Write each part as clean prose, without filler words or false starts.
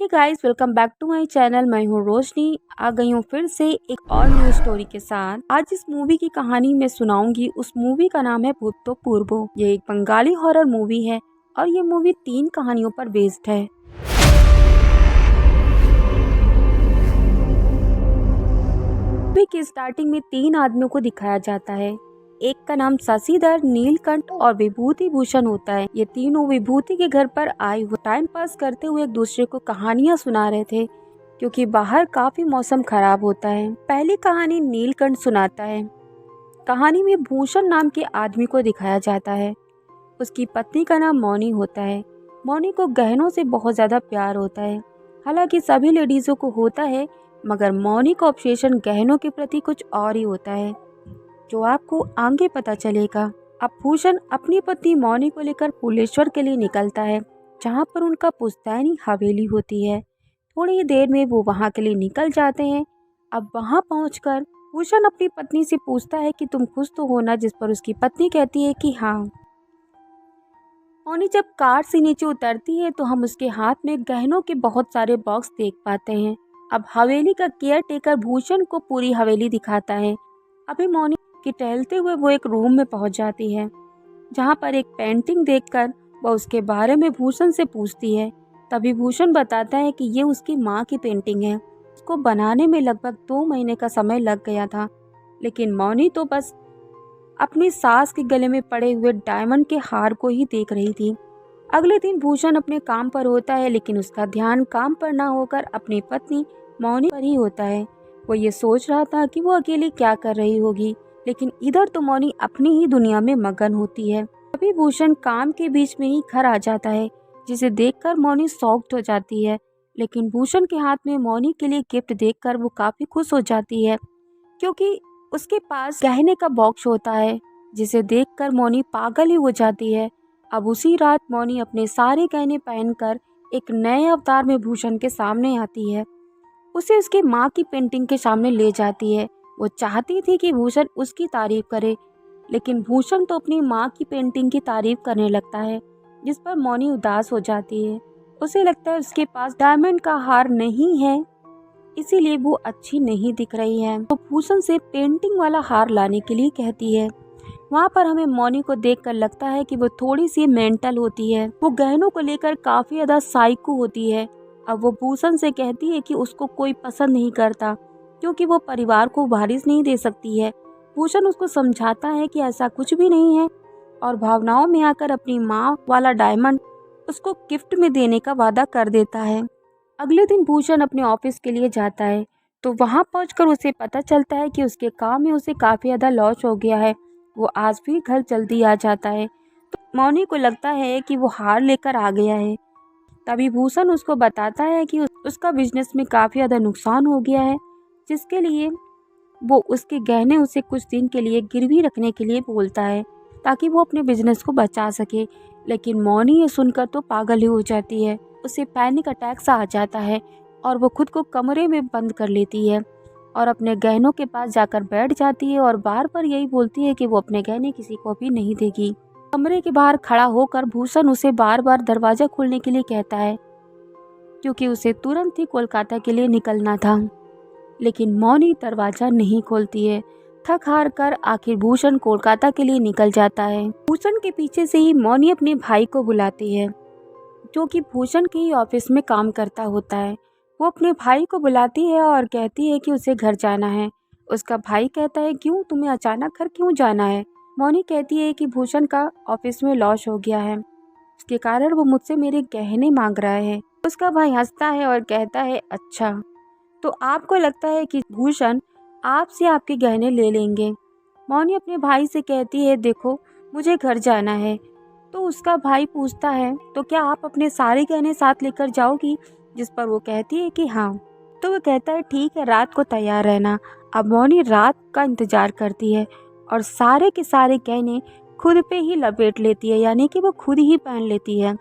Hey guys, welcome back to my channel. मैं हूँ रोशनी। आ गई हूँ फिर से एक और न्यू स्टोरी के साथ। आज इस मूवी की कहानी मैं सुनाऊंगी। उस मूवी का नाम है भूतो पूर्वो। ये एक बंगाली हॉरर मूवी है और ये मूवी 3 कहानियों पर बेस्ड है। मूवी की स्टार्टिंग में 3 आदमियों को दिखाया जाता है। एक का नाम शशिधर, नीलकंठ और विभूति भूषण होता है। ये तीनों विभूति के घर पर आए हुए टाइम पास करते हुए एक दूसरे को कहानियां सुना रहे थे, क्योंकि बाहर काफी मौसम खराब होता है। पहली कहानी नीलकंठ सुनाता है। कहानी में भूषण नाम के आदमी को दिखाया जाता है। उसकी पत्नी का नाम मौनी होता है। मौनी को गहनों से बहुत ज्यादा प्यार होता है। हालांकि सभी लेडीजों को होता है, मगर मौनी का ऑब्सेशन गहनों के प्रति कुछ और ही होता है, जो आपको आगे पता चलेगा। अब भूषण अपनी पत्नी मौनी को लेकर पुलेश्वर के लिए निकलता है, जहाँ पर उनका पुश्तैनी हवेली होती है। थोड़ी ही देर में वो वहाँ के लिए निकल जाते हैं। अब वहाँ पहुंचकर भूषण अपनी पत्नी से पूछता है कि तुम खुश तो हो ना, जिस पर उसकी पत्नी कहती है कि हाँ। मौनी जब कार से नीचे उतरती है तो हम उसके हाथ में गहनों के बहुत सारे बॉक्स देख पाते हैं। अब हवेली का केयर टेकर भूषण को पूरी हवेली दिखाता है। अभी मौनी कि टहलते हुए वो एक रूम में पहुंच जाती है, जहां पर एक पेंटिंग देखकर वह उसके बारे में भूषण से पूछती है। तभी भूषण बताता है कि ये उसकी माँ की पेंटिंग है। उसको बनाने में लगभग 2 महीने का समय लग गया था, लेकिन मौनी तो बस अपनी सास के गले में पड़े हुए डायमंड के हार को ही देख रही थी। अगले दिन भूषण अपने काम पर होता है, लेकिन उसका ध्यान काम पर ना होकर अपनी पत्नी मौनी पर ही होता है। वो ये सोच रहा था कि वो अकेली क्या कर रही होगी, लेकिन इधर तो मौनी अपनी ही दुनिया में मगन होती है। तभी भूषण काम के बीच में ही घर आ जाता है, जिसे देखकर मौनी शॉक्ड हो जाती है। लेकिन भूषण के हाथ में मौनी के लिए गिफ्ट देखकर वो काफी खुश हो जाती है, क्योंकि उसके पास गहने का बॉक्स होता है, जिसे देखकर मौनी पागल ही हो जाती है। अब उसी रात मौनी अपने सारे गहने पहनकर एक नए अवतार में भूषण के सामने आती है। उसे उसकी माँ की पेंटिंग के सामने ले जाती है। वो चाहती थी कि भूषण उसकी तारीफ करे, लेकिन भूषण तो अपनी माँ की पेंटिंग की तारीफ करने लगता है, जिस पर मौनी उदास हो जाती है। उसे लगता है उसके पास डायमंड का हार नहीं है, इसीलिए वो अच्छी नहीं दिख रही है। तो भूषण से पेंटिंग वाला हार लाने के लिए कहती है। वहाँ पर हमें मौनी को देखकर लगता है कि वो थोड़ी सी मेंटल होती है। वो गहनों को लेकर काफी ज्यादा साइको होती है। अब वो भूषण से कहती है कि उसको कोई पसंद नहीं करता, क्योंकि वो परिवार को वारिस नहीं दे सकती है। भूषण उसको समझाता है कि ऐसा कुछ भी नहीं है, और भावनाओं में आकर अपनी माँ वाला डायमंड उसको गिफ्ट में देने का वादा कर देता है। अगले दिन भूषण अपने ऑफिस के लिए जाता है, तो वहाँ पहुंचकर उसे पता चलता है कि उसके काम में उसे काफी ज्यादा लॉस हो गया है। वो आज भी घर जल्दी आ जाता है, तो मौनी को लगता है कि वो हार लेकर आ गया है। तभी भूषण उसको बताता है कि उसका बिजनेस में काफी ज्यादा नुकसान हो गया है, जिसके लिए वो उसके गहने उसे कुछ दिन के लिए गिरवी रखने के लिए बोलता है, ताकि वो अपने बिजनेस को बचा सके। लेकिन मौनी ये सुनकर तो पागल ही हो जाती है। उसे पैनिक अटैक सा आ जाता है और वो खुद को कमरे में बंद कर लेती है और अपने गहनों के पास जाकर बैठ जाती है और बार बार यही बोलती है कि वो अपने गहने किसी को भी नहीं देगी। कमरे के बाहर खड़ा होकर भूषण उसे बार बार दरवाजा खोलने के लिए कहता है, क्योंकि उसे तुरंत ही कोलकाता के लिए निकलना था। लेकिन मौनी दरवाजा नहीं खोलती है। थक हार कर आखिर भूषण कोलकाता के लिए निकल जाता है। भूषण के पीछे से ही मौनी अपने भाई को बुलाती है, जो कि भूषण के ही ऑफिस में काम करता होता है। वो अपने भाई को बुलाती है और कहती है कि उसे घर जाना है। उसका भाई कहता है, क्यों, तुम्हें अचानक घर क्यों जाना है? मौनी कहती है कि भूषण का ऑफिस में लॉस हो गया है, उसके कारण वो मुझसे मेरे गहने मांग रहा है। उसका भाई हंसता है और कहता है, अच्छा, तो आपको लगता है कि भूषण आपसे आपके गहने ले लेंगे? मौनी अपने भाई से कहती है, देखो, मुझे घर जाना है। तो उसका भाई पूछता है, तो क्या आप अपने सारे गहने साथ लेकर जाओगी? जिस पर वो कहती है कि हाँ। तो वो कहता है, ठीक है, रात को तैयार रहना। अब मौनी रात का इंतजार करती है और सारे के सारे गहने खुद पे ही लपेट लेती है, यानी कि वो खुद ही पहन लेती है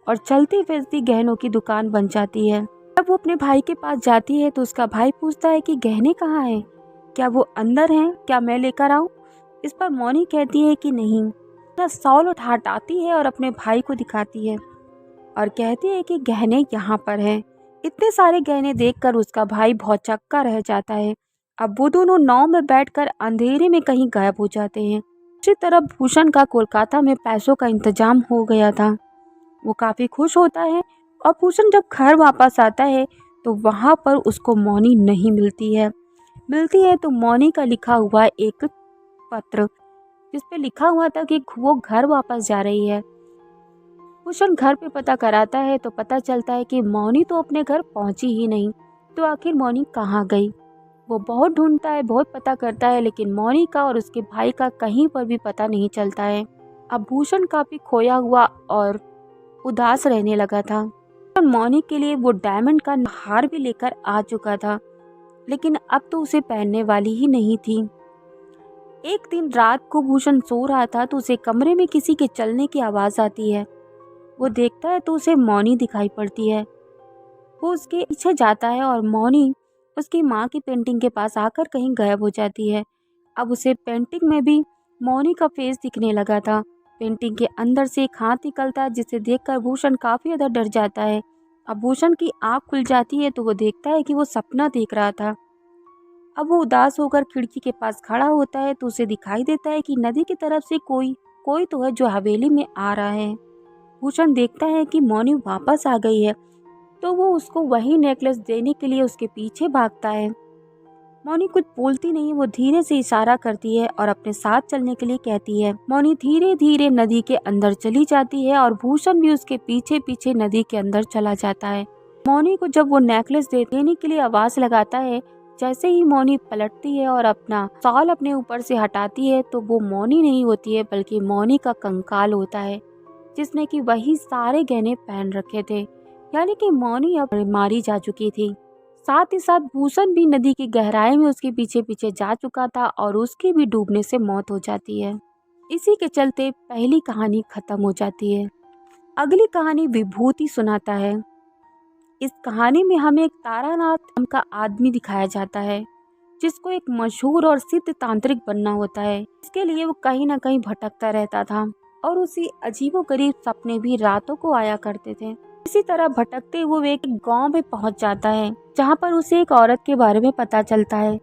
और चलती फिरती गहनों की दुकान बन जाती है। जब वो अपने भाई के पास जाती है तो उसका भाई पूछता है कि गहने कहाँ हैं? क्या वो अंदर हैं? क्या मैं लेकर आऊँ? इस पर मौनी कहती है कि नहीं। अपना शॉल हटाती है और अपने भाई को दिखाती है और कहती है कि गहने यहाँ पर हैं। इतने सारे गहने देखकर उसका भाई भौचक्का रह जाता है। अब वो दोनों नाव में बैठकर अंधेरे में कहीं गायब हो जाते हैं। दूसरी तरफ भूषण का कोलकाता में पैसों का इंतजाम हो गया था। वो काफी खुश होता है और भूषण जब घर वापस आता है तो वहाँ पर उसको मौनी नहीं मिलती है। मिलती है तो मौनी का लिखा हुआ एक पत्र, जिस पे लिखा हुआ था कि वो घर वापस जा रही है। भूषण घर पे पता कराता है तो पता चलता है कि मौनी तो अपने घर पहुंची ही नहीं। तो आखिर मौनी कहाँ गई? वो बहुत ढूंढता है, बहुत पता करता है, लेकिन मौनी का और उसके भाई का कहीं पर भी पता नहीं चलता है। अब भूषण काफी खोया हुआ और उदास रहने लगा था। और मौनी के लिए वो डायमंड का हार भी लेकर आ चुका था, लेकिन अब तो उसे पहनने वाली ही नहीं थी। एक दिन रात को भूषण सो रहा था तो उसे कमरे में किसी के चलने की आवाज आती है। वो देखता है तो उसे मौनी दिखाई पड़ती है। वो उसके पीछे जाता है और मौनी उसकी माँ की पेंटिंग के पास आकर कहीं गायब हो जाती है। अब उसे पेंटिंग में भी मौनी का फेस दिखने लगा था। पेंटिंग के अंदर से एक हाथ निकलता है, जिसे देखकर भूषण काफी ज्यादा डर जाता है। अब भूषण की आँख खुल जाती है तो वो देखता है कि वो सपना देख रहा था। अब वो उदास होकर खिड़की के पास खड़ा होता है तो उसे दिखाई देता है कि नदी की तरफ से कोई कोई तो है जो हवेली में आ रहा है। भूषण देखता है कि मौनी वापस आ गई है तो वो उसको वही नेकलेस देने के लिए उसके पीछे भागता है। मौनी कुछ बोलती नहीं, वो धीरे से इशारा करती है और अपने साथ चलने के लिए कहती है। मौनी धीरे धीरे नदी के अंदर चली जाती है और भूषण भी उसके पीछे पीछे नदी के अंदर चला जाता है। मौनी को जब वो नेकलेस देने के लिए आवाज लगाता है, जैसे ही मौनी पलटती है और अपना शॉल अपने ऊपर से हटाती है तो वो मौनी नहीं होती है, बल्कि मौनी का कंकाल होता है, जिसने कि वही सारे गहने पहन रखे थे। यानी कि मौनी अब मारी जा चुकी थी। साथ ही साथ भूषण भी नदी की गहराई में उसके पीछे पीछे जा चुका था और उसकी भी डूबने से मौत हो जाती है। इसी के चलते पहली कहानी खत्म हो जाती है। अगली कहानी विभूति सुनाता है। इस कहानी में हमें एक तारानाथ नाम का आदमी दिखाया जाता है, जिसको एक मशहूर और सिद्ध तांत्रिक बनना होता है। इसके लिए वो कहीं न कहीं भटकता रहता था और उसी अजीबोगरीब सपने भी रातों को आया करते थे। इसी तरह भटकते हुए वो एक गांव में पहुंच जाता है, जहां पर उसे एक औरत के बारे में पता चलता है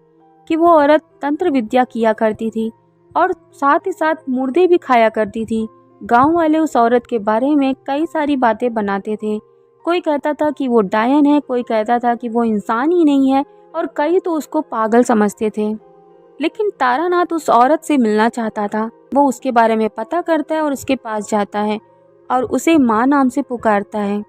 कि वो औरत तंत्र विद्या किया करती थी और साथ ही साथ मुर्दे भी खाया करती थी। गांव वाले उस औरत के बारे में कई सारी बातें बनाते थे। कोई कहता था कि वो डायन है, कोई कहता था कि वो इंसान ही नहीं है और कई तो उसको पागल समझते थे। लेकिन तारानाथ उस औरत से मिलना चाहता था। वो उसके बारे में पता करता है और उसके पास जाता है और उसे माँ नाम से पुकारता है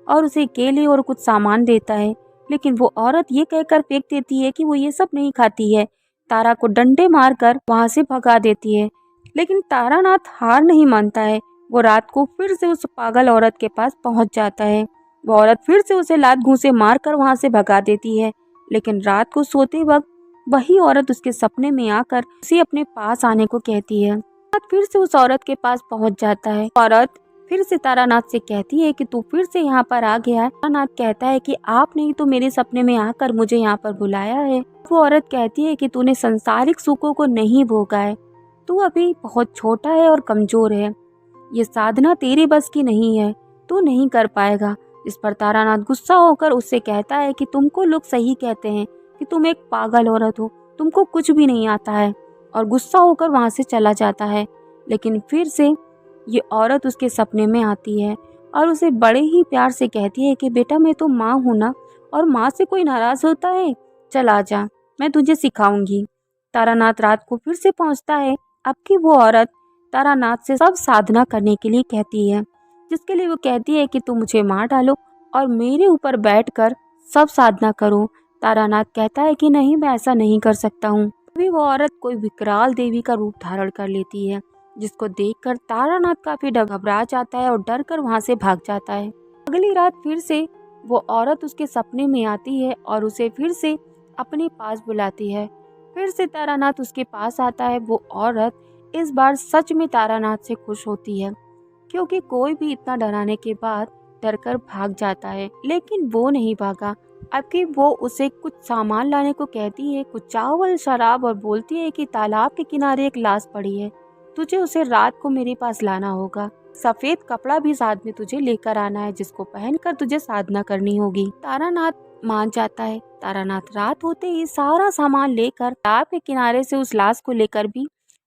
और उसे केले और कुछ सामान देता है। लेकिन वो औरत ये कहकर फेंक देती है कि वो ये सब नहीं खाती है। तारा को डंडे मारकर वहाँ से भगा देती है। लेकिन तारानाथ हार नहीं मानता है। वो रात को फिर से उस पागल औरत के पास पहुँच जाता है। वो औरत फिर से उसे लात घूंसे मारकर वहाँ से भगा देती है। लेकिन रात को सोते वक्त वही औरत उसके सपने में आकर उसे अपने पास आने को कहती है। तारानाथ फिर से उस औरत के पास पहुँच जाता है। औरत फिर से तारानाथ से कहती है कि तू फिर से यहाँ पर आ गया है। तारानाथ कहता है कि आपने ही तो मेरे सपने में आकर मुझे यहाँ पर बुलाया है। वो औरत कहती है कि तूने संसारिक सुखों को नहीं भोगा है, तू अभी बहुत छोटा है और कमजोर है, ये साधना तेरे बस की नहीं है, तू नहीं कर पाएगा। इस पर तारानाथ गुस्सा होकर उससे कहता है कि तुमको लोग सही कहते हैं कि तुम एक पागल औरत हो, तुमको कुछ भी नहीं आता है, और गुस्सा होकर वहाँ से चला जाता है। लेकिन फिर से ये औरत उसके सपने में आती है और उसे बड़े ही प्यार से कहती है कि बेटा मैं तो माँ हूँ ना, और माँ से कोई नाराज होता है, चल आजा, मैं तुझे सिखाऊंगी। तारानाथ रात को फिर से पहुँचता है। अब की वो औरत तारानाथ से सब साधना करने के लिए कहती है, जिसके लिए वो कहती है कि तुम मुझे मार डालो और मेरे ऊपर बैठकर सब साधना करो। तारानाथ कहता है कि नहीं, मैं ऐसा नहीं कर सकता हूँ। तभी वो औरत कोई विकराल देवी का रूप धारण कर लेती है, जिसको देखकर तारानाथ काफी घबरा जाता है और डर कर वहाँ से भाग जाता है। अगली रात फिर से वो औरत उसके सपने में आती है और उसे फिर से अपने पास बुलाती है। फिर से तारानाथ उसके पास आता है। वो औरत इस बार सच में तारानाथ से खुश होती है, क्योंकि कोई भी इतना डराने के बाद डरकर भाग जाता है, लेकिन वो नहीं भागा। अब कि वो उसे कुछ सामान लाने को कहती है, कुछ चावल, शराब, और बोलती है कि तालाब के किनारे एक लाश पड़ी है, तुझे उसे रात को मेरे पास लाना होगा। सफेद कपड़ा भी साथ में तुझे लेकर आना है जिसको पहनकर तुझे साधना करनी होगी। तारानाथ मान जाता है। तारानाथ रात होते ही सारा सामान लेकर तालाब के किनारे से उस लाश को लेकर भी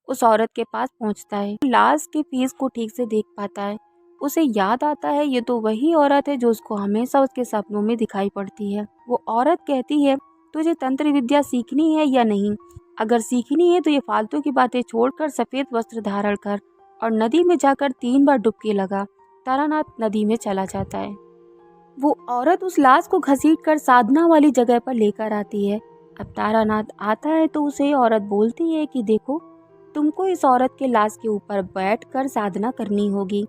उस औरत के पास पहुंचता है। लाश के फेस को ठीक से देख पाता है। उसे याद आता है ये तो वही औरत है जो उसको हमेशा उसके सपनों में दिखाई पड़ती है। वो औरत कहती है, तुझे तंत्र विद्या सीखनी है या नहीं? अगर सीखनी है तो ये फालतू की बातें छोड़कर सफेद वस्त्र धारण कर और नदी में जाकर 3 बार डुबकी लगा। तारानाथ नदी में चला जाता है। वो औरत उस लाश को घसीटकर साधना वाली जगह पर लेकर आती है। अब तारानाथ आता है तो उसे औरत बोलती है कि देखो, तुमको इस औरत के लाश के ऊपर बैठकर साधना करनी होगी।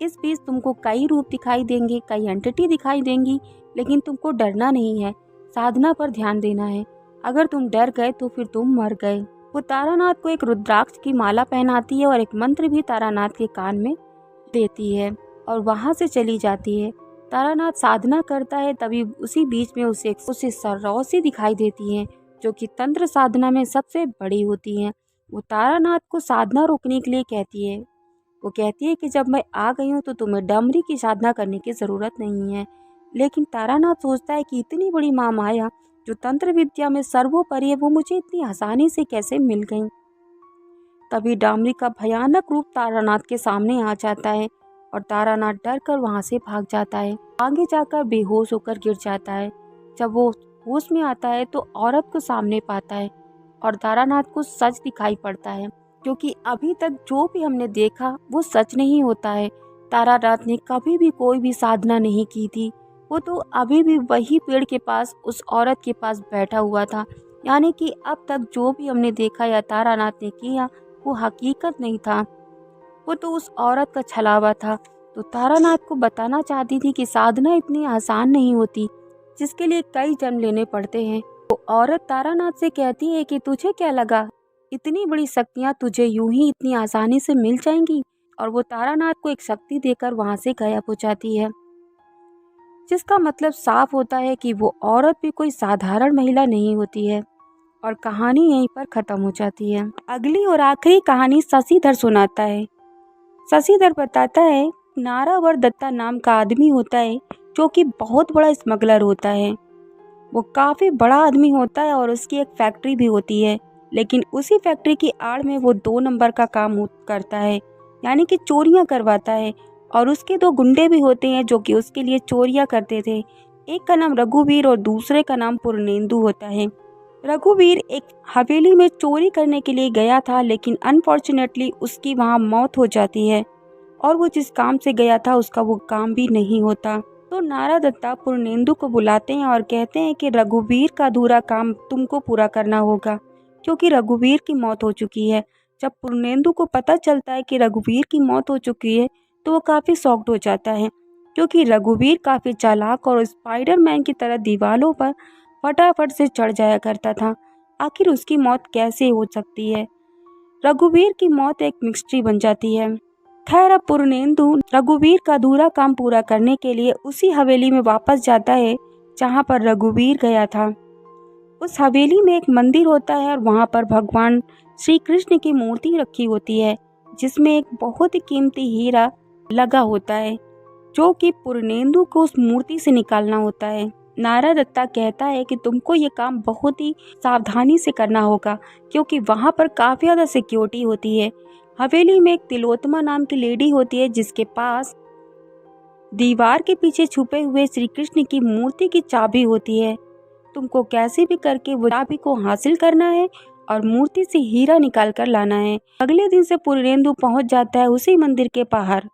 इस बीच तुमको कई रूप दिखाई देंगे, कई एंटिटी दिखाई देंगी, लेकिन तुमको डरना नहीं है, साधना पर ध्यान देना है। अगर तुम डर गए तो फिर तुम मर गए। वो तारानाथ को एक रुद्राक्ष की माला पहनाती है और एक मंत्र भी तारानाथ के कान में देती है और वहां से चली जाती है। तारानाथ साधना करता है, तभी उसी बीच में उसे सरौसी दिखाई देती है जो कि तंत्र साधना में सबसे बड़ी होती है। वो तारानाथ को साधना रोकने के लिए कहती है। वो कहती है कि जब मैं आ गई हूँ तो तुम्हें डमरी की साधना करने की जरूरत नहीं है। लेकिन तारानाथ सोचता है कि इतनी बड़ी माँ माया जो तंत्र विद्या में सर्वोपरि है वो मुझे इतनी आसानी से कैसे मिल गई। तभी डामरी का भयानक रूप तारानाथ के सामने आ जाता है और तारानाथ डर कर वहाँ से भाग जाता है। आगे जाकर बेहोश होकर गिर जाता है। जब वो होश में आता है तो औरत को सामने पाता है और तारानाथ को सच दिखाई पड़ता है, क्योंकि अभी तक जो भी हमने देखा वो सच नहीं होता है। तारानाथ ने कभी भी कोई भी साधना नहीं की थी। वो तो अभी भी वही पेड़ के पास उस औरत के पास बैठा हुआ था। यानी कि अब तक जो भी हमने देखा या तारानाथ ने किया वो हकीकत नहीं था, वो तो उस औरत का छलावा था। तो तारानाथ को बताना चाहती थी कि साधना इतनी आसान नहीं होती, जिसके लिए कई जन्म लेने पड़ते हैं। वो औरत तारानाथ से कहती है कि तुझे क्या लगा इतनी बड़ी शक्तियाँ तुझे यूं ही इतनी आसानी से मिल जाएंगी? और वो तारानाथ को एक शक्ति देकर वहां से गायब हो जाती है, जिसका मतलब साफ होता है कि वो औरत भी कोई साधारण महिला नहीं होती है। और कहानी यहीं पर खत्म हो जाती है। अगली और आखिरी कहानी शशिधर सुनाता है। शशिधर बताता है, नारावर दत्ता नाम का आदमी होता है जो कि बहुत बड़ा स्मगलर होता है। वो काफ़ी बड़ा आदमी होता है और उसकी एक फैक्ट्री भी होती है, लेकिन उसी फैक्ट्री की आड़ में वो 2 नंबर का काम करता है, यानी कि चोरियां करवाता है। और उसके 2 गुंडे भी होते हैं जो कि उसके लिए चोरियां करते थे। एक का नाम रघुवीर और दूसरे का नाम पूर्णेंदु होता है। रघुवीर एक हवेली में चोरी करने के लिए गया था, लेकिन अनफॉर्चुनेटली उसकी वहां मौत हो जाती है और वो जिस काम से गया था उसका वो काम भी नहीं होता। तो नारा दत्ता पूर्णेंदु को बुलाते हैं और कहते हैं कि रघुवीर का अधूरा काम तुमको पूरा करना होगा, क्योंकि रघुवीर की मौत हो चुकी है। जब पूर्णेंदु को पता चलता है कि रघुवीर की मौत हो चुकी है तो वो काफ़ी शॉक्ड हो जाता है, क्योंकि रघुवीर काफ़ी चालाक और स्पाइडरमैन की तरह दीवारों पर फटाफट से चढ़ जाया करता था। आखिर उसकी मौत कैसे हो सकती है? रघुवीर की मौत एक मिस्ट्री बन जाती है। खैर, अब पूर्णेंदु रघुवीर का अधूरा काम पूरा करने के लिए उसी हवेली में वापस जाता है जहाँ पर रघुवीर गया था। उस हवेली में एक मंदिर होता है और वहाँ पर भगवान श्री कृष्ण की मूर्ति रखी होती है, जिसमें एक बहुत ही कीमती हीरा लगा होता है, जो कि पूर्णेंदु को उस मूर्ति से निकालना होता है। नारा दत्ता कहता है कि तुमको ये काम बहुत ही सावधानी से करना होगा, क्योंकि वहाँ पर काफ़ी ज़्यादा सिक्योरिटी होती है। हवेली में एक तिलोत्तमा नाम की लेडी होती है, जिसके पास दीवार के पीछे छुपे हुए श्री कृष्ण की मूर्ति की चाबी होती है। तुमको कैसे भी करके वो चाबी को हासिल करना है और मूर्ति से हीरा निकाल कर लाना है। अगले दिन से पूर्णेंदु पहुंच जाता है उसी मंदिर के बाहर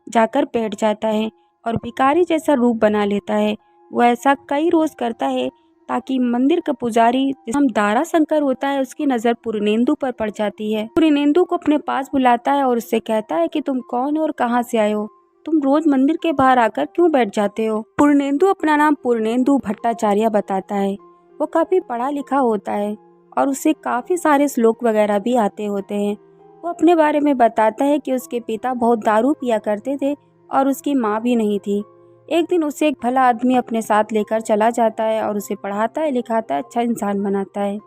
जाकर बैठ जाता है और भिखारी जैसा रूप बना लेता है। वो ऐसा कई रोज करता है ताकि मंदिर का पुजारी जिसका दारा शंकर होता है उसकी नज़र पूर्णेंदु पर पड़ जाती है। पूर्णेंदु को अपने पास बुलाता है और उससे कहता है कि तुम कौन हो और कहाँ से आए हो? तुम रोज मंदिर के बाहर आकर क्यों बैठ जाते हो? पूर्णेंदु अपना नाम पूर्णेंदु भट्टाचार्य बताता है। वो काफ़ी पढ़ा लिखा होता है और उसे काफ़ी सारे श्लोक वगैरह भी आते होते हैं। वो अपने बारे में बताता है कि उसके पिता बहुत दारू पिया करते थे और उसकी माँ भी नहीं थी। एक दिन उसे एक भला आदमी अपने साथ लेकर चला जाता है और उसे पढ़ाता है, लिखाता है, अच्छा इंसान बनाता है।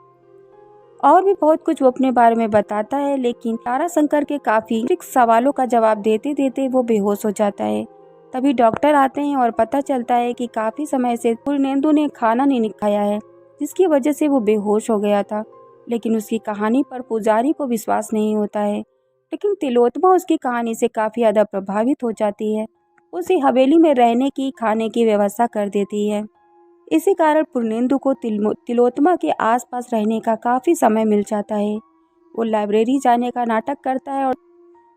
और भी बहुत कुछ वो अपने बारे में बताता है, लेकिन ताराशंकर के काफी ट्रिक सवालों का जवाब देते देते वो बेहोश हो जाता है। तभी डॉक्टर आते हैं और पता चलता है कि काफी समय से पूर्णेंदु ने खाना नहीं खाया है, जिसकी वजह से वो बेहोश हो गया था। लेकिन उसकी कहानी पर पुजारी को विश्वास नहीं होता है। लेकिन तिलोत्तमा उसकी कहानी से काफी ज्यादा प्रभावित हो जाती है। उसे हवेली में रहने की, खाने की व्यवस्था कर देती है। इसी कारण पूर्णेंदु को तिलोत्तमा के आसपास रहने का काफी समय मिल जाता है। वो लाइब्रेरी जाने का नाटक करता है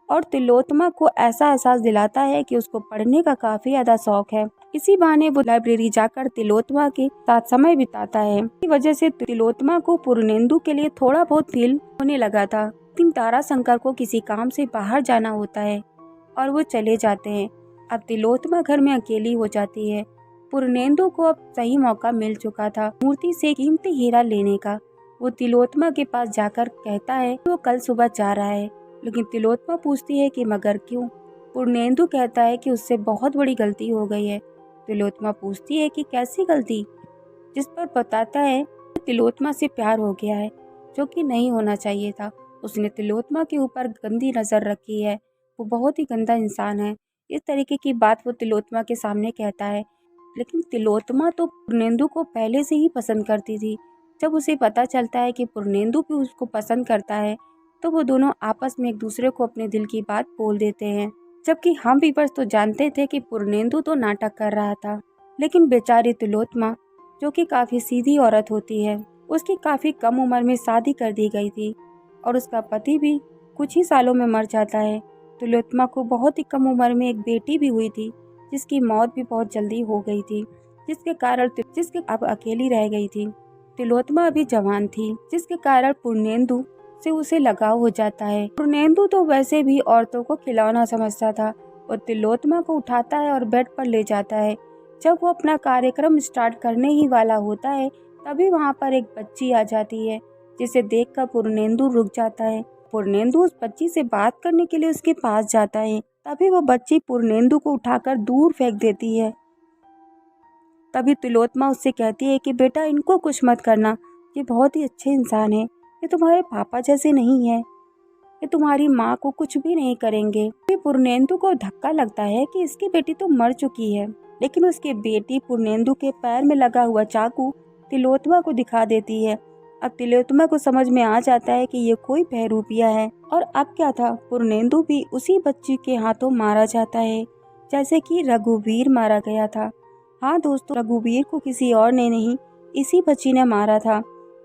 और तिलोत्तमा को ऐसा एहसास दिलाता है कि उसको पढ़ने का काफी ज्यादा शौक है। इसी बहाने वो लाइब्रेरी जाकर तिलोत्तमा के साथ समय बिताता है। इसी वजह से तिलोत्तमा को पूर्णेंदु के लिए थोड़ा बहुत फील होने लगा था। लेकिन ताराशंकर को किसी काम से बाहर जाना होता है और वो चले जाते हैं। अब तिलोत्तमा घर में अकेली हो जाती है। पूर्णेंदु को अब सही मौका मिल चुका था मूर्ति से कीमती हीरा लेने का। वो तिलोत्तमा के पास जाकर कहता है कि वो कल सुबह जा रहा है, लेकिन तिलोत्तमा पूछती है कि मगर क्यों। पूर्णेंदु कहता है कि उससे बहुत बड़ी गलती हो गई है। तिलोत्तमा पूछती है कि कैसी गलती, जिस पर बताता है कि तिलोत्तमा से प्यार हो गया है, जो कि नहीं होना चाहिए था। उसने तिलोत्तमा के ऊपर गंदी नजर रखी है, वो बहुत ही गंदा इंसान है। इस तरीके की बात वो तिलोत्तमा के सामने कहता है। लेकिन तिलोत्तमा तो पूर्णेंदु को पहले से ही पसंद करती थी। जब उसे पता चलता है कि पूर्णेंदु भी उसको पसंद करता है, तो वो दोनों आपस में एक दूसरे को अपने दिल की बात बोल देते हैं। जबकि हम व्यूअर्स तो जानते थे कि पूर्णेंदु तो नाटक कर रहा था। लेकिन बेचारी तिलोत्तमा, जो कि काफी सीधी औरत होती है, उसकी काफी कम उम्र में शादी कर दी गई थी और उसका पति भी कुछ ही सालों में मर जाता है। तिलोत्तमा को बहुत ही कम उम्र में एक बेटी भी हुई थी, जिसकी मौत भी बहुत जल्दी हो गई थी, जिसके अब अकेली रह गई थी। तिलोत्तमा अभी जवान थी, जिसके कारण पूर्णेंदु से उसे लगाव हो जाता है। पूर्णेंदु तो वैसे भी औरतों को खिलौना समझता था और तिलोत्तमा को उठाता है और बेड पर ले जाता है। जब वो अपना कार्यक्रम स्टार्ट करने ही वाला होता है, तभी वहाँ पर एक बच्ची आ जाती है, जिसे देखकर पूर्णेंदु रुक जाता है। पूर्णेंदु उस बच्ची से बात करने के लिए उसके पास जाता है। तभी वो बच्ची पूर्णेंदु को उठाकर दूर फेंक देती है। तभी तिलोत्तमा उससे कहती है कि बेटा, इनको कुछ मत करना, ये बहुत ही अच्छे इंसान है, ये तुम्हारे पापा जैसे नहीं है, ये तुम्हारी माँ को कुछ भी नहीं करेंगे। फिर पूर्णेंदु को धक्का लगता है कि इसकी बेटी तो मर चुकी है, लेकिन उसकी बेटी पूर्णेंदु के पैर में लगा हुआ चाकू तिलोत्तमा को दिखा देती है। अब तिलोत्तमा को समझ में आ जाता है कि ये कोई बहरूपिया है। और अब क्या था, पूर्णेंदु भी उसी बच्ची के हाथों मारा जाता है, जैसे कि रघुवीर मारा गया था। हाँ दोस्तों, रघुवीर को किसी और ने नहीं, इसी बच्ची ने मारा था,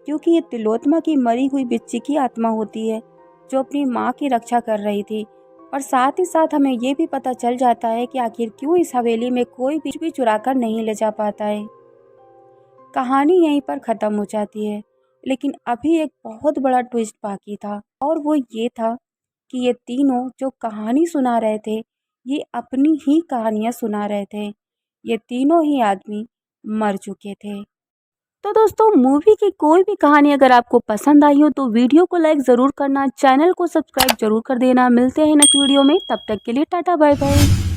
क्योंकि ये तिलोत्तमा की मरी हुई बच्ची की आत्मा होती है, जो अपनी माँ की रक्षा कर रही थी। और साथ ही साथ हमें ये भी पता चल जाता है कि आखिर क्यों इस हवेली में कोई भी चुरा कर नहीं ले जा पाता है। कहानी यहीं पर ख़त्म हो जाती है। लेकिन अभी एक बहुत बड़ा ट्विस्ट बाकी था, और वो ये था कि ये तीनों जो कहानी सुना रहे थे, ये अपनी ही कहानियाँ सुना रहे थे। ये तीनों ही आदमी मर चुके थे। तो दोस्तों, मूवी की कोई भी कहानी अगर आपको पसंद आई हो तो वीडियो को लाइक ज़रूर करना, चैनल को सब्सक्राइब जरूर कर देना। मिलते हैं नेक्स्ट वीडियो में, तब तक के लिए टाटा बाय बाय।